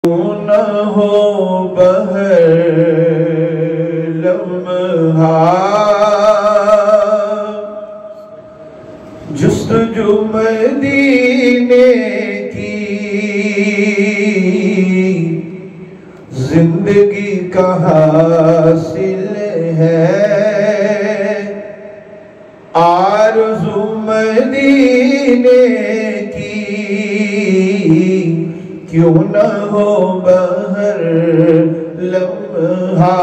نہ ہو بہر لمحہ جستجو مدینے کی زندگی کا حاصل ہے، آرزو مدینے کی کیوں نہ ہو بہر لمحہ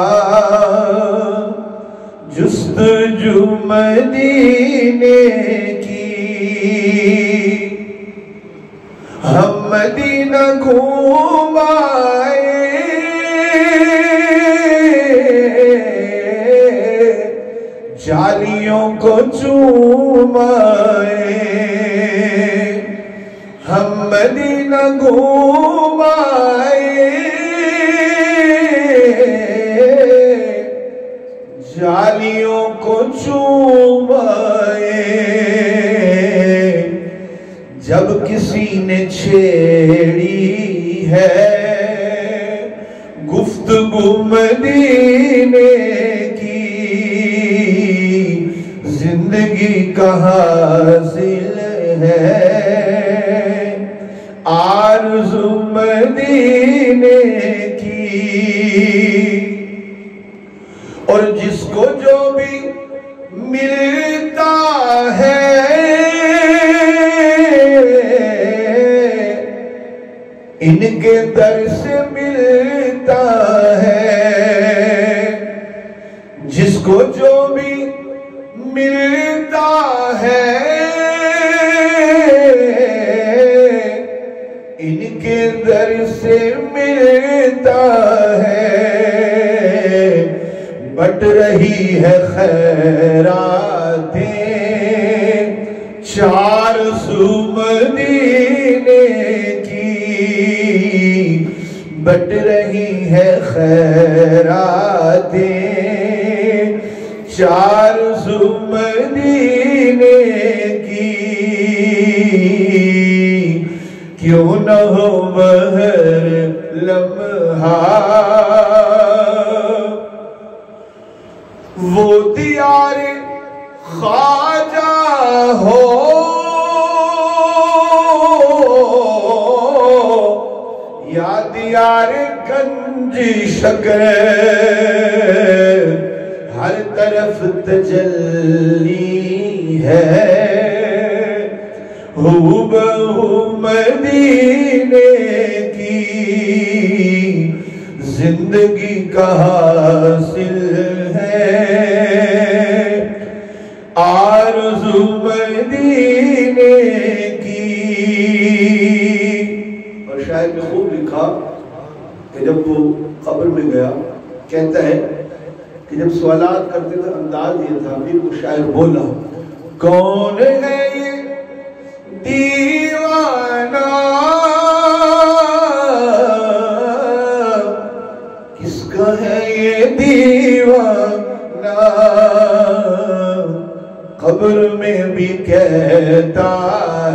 جستجو مدینے کی۔ ہم مدینہ گھوم آئے جالیوں کو چوم آئے، ہم مدینہ گھوم آئے جالیوں کو چوم آئے، جب کسی نے چھیڑی ہے گفتگو مدینے کی، زندگی کا حاصل ہے، آرزو مدینے کی۔ اور جس کو جو بھی ملتا ہے ان کے در سے ملتا ہے، جس کو جو بھی ملتا ہے ان کے در سے ملتا ہے، بٹ رہی ہے خیراتیں چار سو مدینے کی، بٹ رہی ہے خیراتیں چار سو مدینے کی، کیوں نہ ہو بہر لمحہ وہ دیار خواجہ ہو یا دیار گنج شکر، ہر طرف تجلی ہے ہو بہو مدینے کی، زندگی کا حاصل ہے، آرزو مدینے کی۔ اور شاعر نے خوب لکھا کہ جب وہ قبر میں گیا، کہتا ہے کہ جب سوالات کرتے تھے انداز یہ تھا، پھر وہ شاعر بولا کون ہے یہ دیوانہ، کس کا ہے یہ دیوانہ، قبر میں بھی کہتا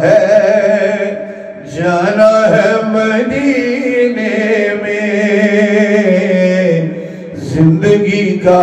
ہے جانا ہے مدینے میں، زندگی کا